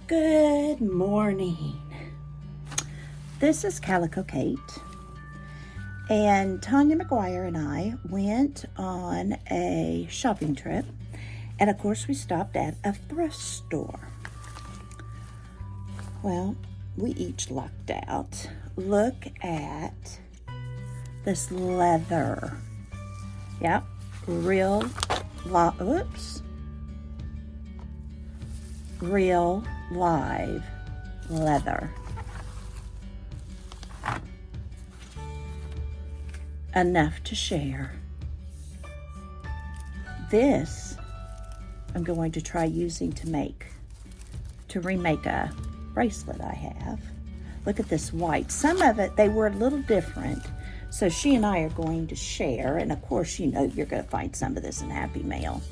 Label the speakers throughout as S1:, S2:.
S1: Good morning. This is Calico Kate, and Tanya McGuire and I went on a shopping trip, and of course we stopped at a thrift store. Well, we each lucked out. Look at this leather. Yep, real live leather. Enough to share. This I'm going to try using to remake a bracelet I have. Look at this white. Some of it, they were a little different. So she and I are going to share. And of course, you know you're going to find some of this in Happy Mail.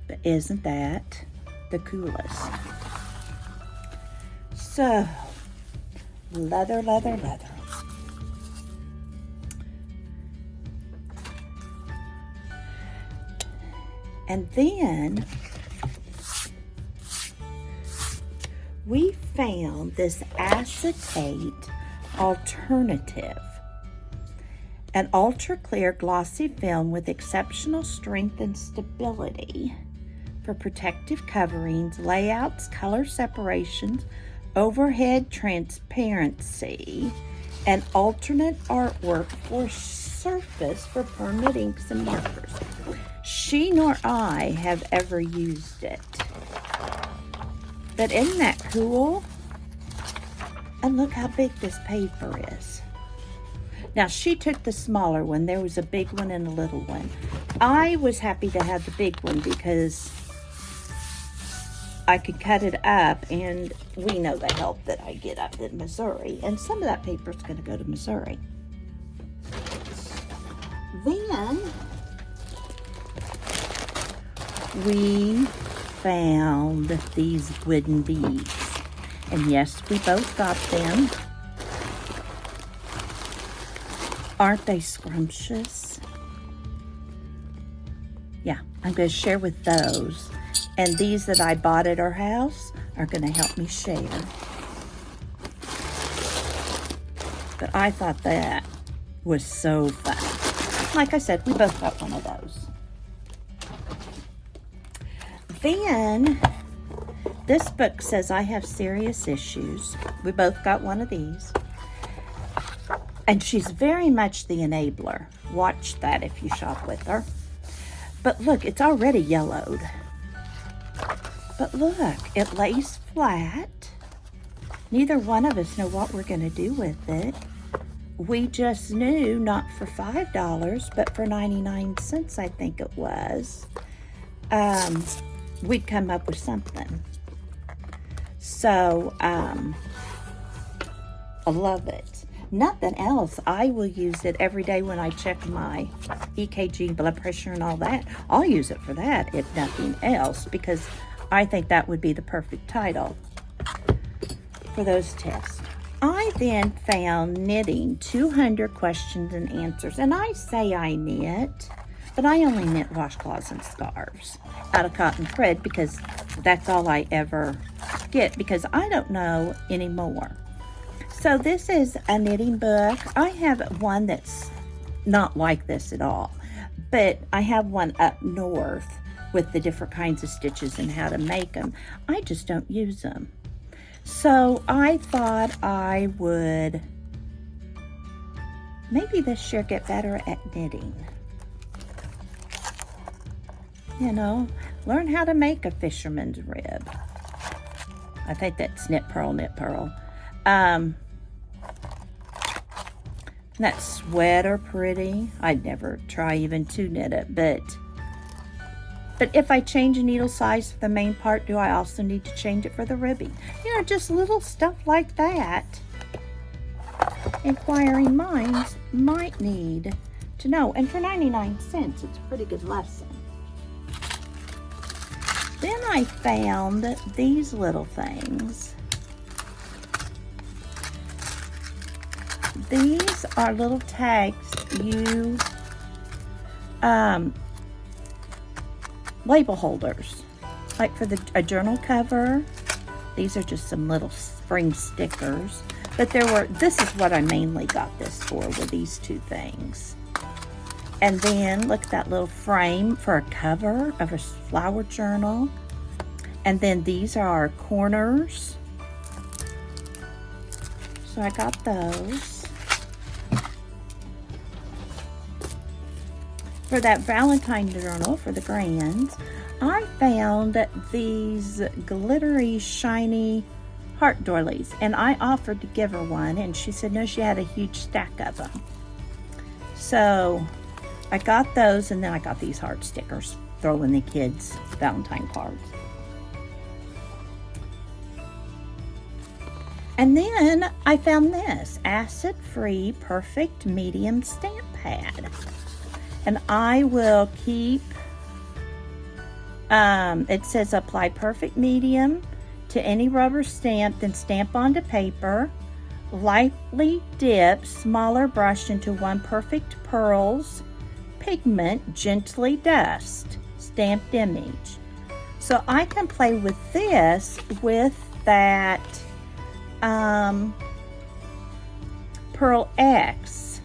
S1: But isn't that the coolest? So, leather. And then we found this acetate alternative, an ultra clear glossy film with exceptional strength and stability for protective coverings, layouts, color separations, overhead transparency, and alternate artwork for surface for permanent inks and markers. She nor I have ever used it. But isn't that cool? And look how big this paper is. Now, she took the smaller one. There was a big one and a little one. I was happy to have the big one because I could cut it up, and we know the help that I get up in Missouri. And some of that paper is going to go to Missouri. Then we found these wooden beads. And yes, we both got them. Aren't they scrumptious? Yeah, I'm going to share with those. And these that I bought at our house are going to help me share. But I thought that was so fun. Like I said, we both got one of those. Then, this book says I have serious issues. We both got one of these. And she's very much the enabler. Watch that if you shop with her. But look, it's already yellowed. But look, it lays flat. Neither one of us know what we're going to do with it. We just knew not for $5, but for 99 cents, I think it was. We'd come up with something. So, I love it. Nothing else. I will use it every day when I check my EKG, blood pressure, and all that. I'll use it for that, if nothing else, because I think that would be the perfect title for those tests. I then found knitting 200 questions and answers. And I say I knit, but I only knit washcloths and scarves out of cotton thread because that's all I ever get, because I don't know anymore. So this is a knitting book. I have one that's not like this at all, but I have one up north with the different kinds of stitches and how to make them. I just don't use them. So I thought I would maybe this year get better at knitting. You know, learn how to make a fisherman's rib. I think that's knit purl. That sweater pretty. I'd never try even to knit it, but if I change a needle size for the main part, do I also need to change it for the ribbing? You know, just little stuff like that. Inquiring minds might need to know. And for 99 cents, it's a pretty good lesson. Then I found these little things. These are little tags you label holders, like for a journal cover These are just some little spring stickers. But this is what I mainly got this for, with these two things. And then look at that little frame for a cover of a flower journal. And then these are our corners. So I got those. For that Valentine journal for the grands, I found these glittery, shiny heart doilies. And I offered to give her one, and she said no, she had a huge stack of them. So I got those, and then I got these heart stickers, throw in the kids' Valentine cards. And then I found this acid-free perfect medium stamp pad. And I will keep, it says apply perfect medium to any rubber stamp, then stamp onto paper. Lightly dip smaller brush into one perfect pearls pigment, gently dust, stamped image. So I can play with this with that Pearl X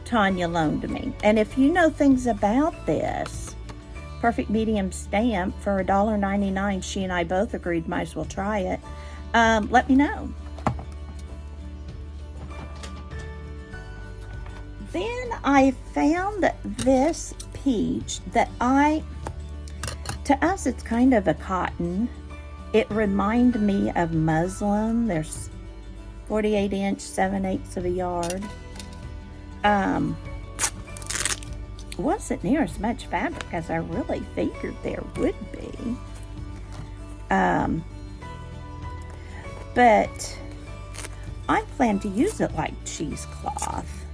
S1: Tanya loaned me. And if you know things about this perfect medium stamp for $1.99, she and I both agreed might as well try it, let me know. Then I found this peach that to us it's kind of a cotton. It reminded me of muslin. There's 48 inch, 7/8 of a yard. Wasn't near as much fabric as I really figured there would be. But I plan to use it like cheesecloth.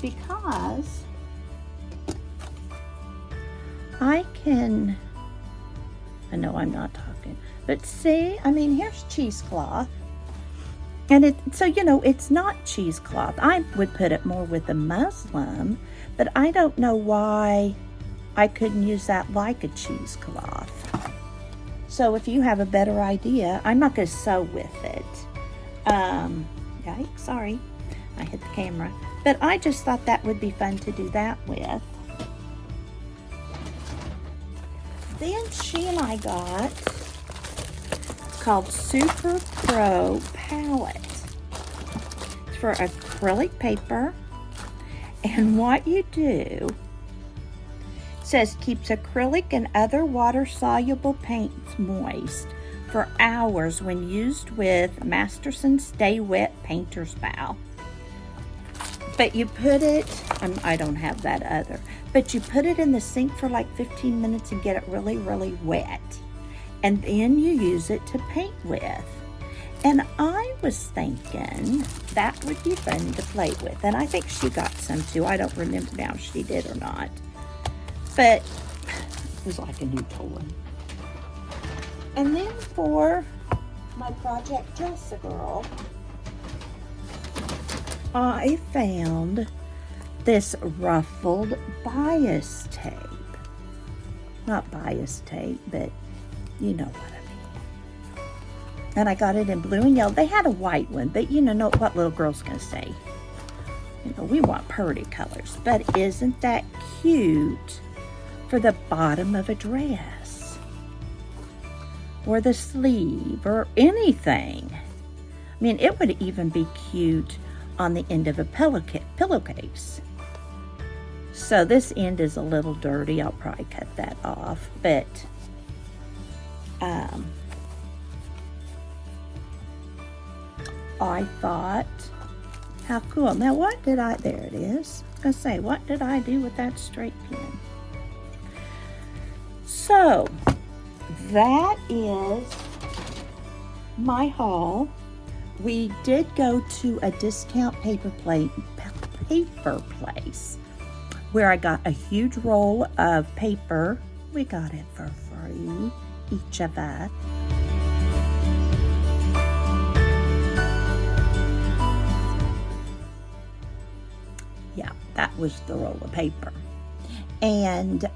S1: Because I know I'm not talking, but see, I mean, here's cheesecloth. And so, you know, it's not cheesecloth. I would put it more with a muslin, but I don't know why I couldn't use that like a cheesecloth. So if you have a better idea, I'm not going to sew with it. Yikes, sorry, I hit the camera. But I just thought that would be fun to do that with. Then she and I got, it's called Super Pro Palette. It's for acrylic paper. And what you do, it says keeps acrylic and other water-soluble paints moist for hours when used with Masterson's Stay Wet Painter's Bow. But you put it, I don't have that other, but you put it in the sink for like 15 minutes and get it really, really wet. And then you use it to paint with. And I was thinking that would be fun to play with. And I think she got some too. I don't remember now if she did or not. But it was like a new toy. And then for my project Dress a Girl, I found this ruffled bias tape. Not bias tape, but you know what I mean. And I got it in blue and yellow. They had a white one, but you know what little girl's gonna say. You know, we want pretty colors. But isn't that cute for the bottom of a dress? Or the sleeve, or anything. I mean, it would even be cute on the end of a pillowcase. So this end is a little dirty. I'll probably cut that off, but I thought, how cool. Now there it is. I was gonna say, what did I do with that straight pin? So that is my haul. We did go to a discount paper place where I got a huge roll of paper. We got it for free, each of us. Yeah, that was the roll of paper. And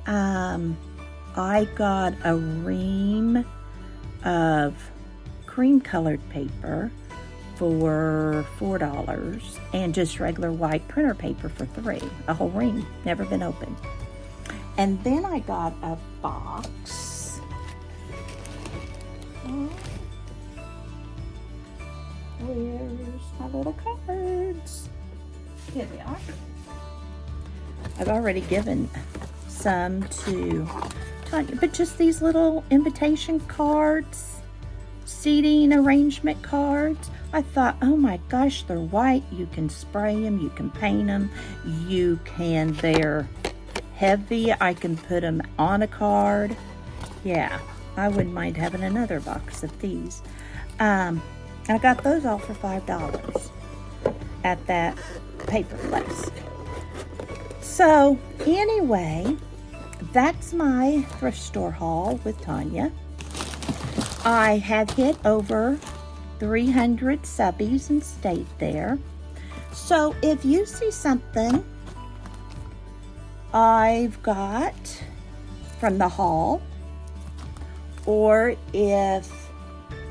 S1: I got a ream of cream colored paper for $4 and just regular white printer paper for $3. A whole ream, never been opened. And then I got a box. Where's my little cards? Here they are. I've already given some to Tanya, but just these little invitation cards, seating arrangement cards. I thought, oh my gosh, they're white. You can spray them, you can paint them, they're heavy. I can put them on a card. Yeah, I wouldn't mind having another box of these. I got those all for $5 at that paper place. So anyway, that's my thrift store haul with Tanya. I have hit over 300 subbies and stayed there. So if you see something I've got from the haul, or if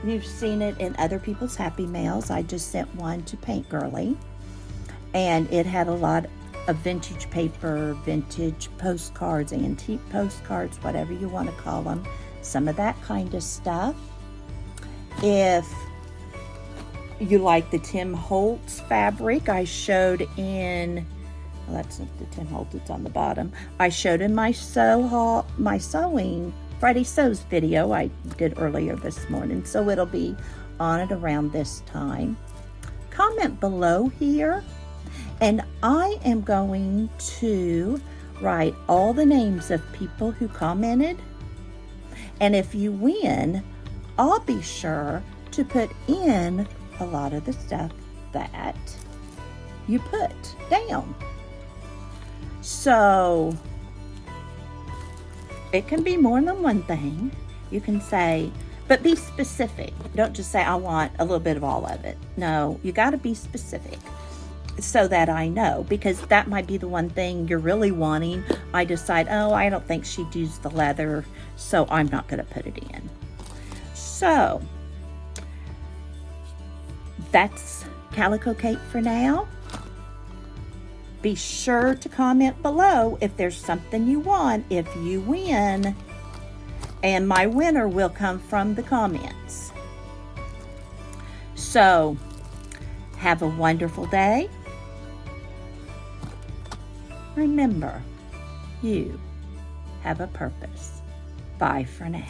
S1: you've seen it in other people's Happy Mails, I just sent one to Paint Girly, and it had a lot of vintage paper, vintage postcards, antique postcards, whatever you want to call them, some of that kind of stuff. If you like the Tim Holtz fabric, I showed in, well, that's not the Tim Holtz, it's on the bottom. I showed in my sewing Friday Sews video I did earlier this morning, so it'll be on it around this time. Comment below here, and I am going to write all the names of people who commented, and if you win, I'll be sure to put in a lot of the stuff that you put down. So it can be more than one thing. You can say, but be specific. Don't just say, I want a little bit of all of it. No, you got to be specific so that I know, because that might be the one thing you're really wanting. I decide, oh, I don't think she'd use the leather, so I'm not going to put it in. So that's Calico Kate for now. Be sure to comment below if there's something you want if you win, and my winner will come from the comments. So have a wonderful day. Remember, you have a purpose. Bye for now.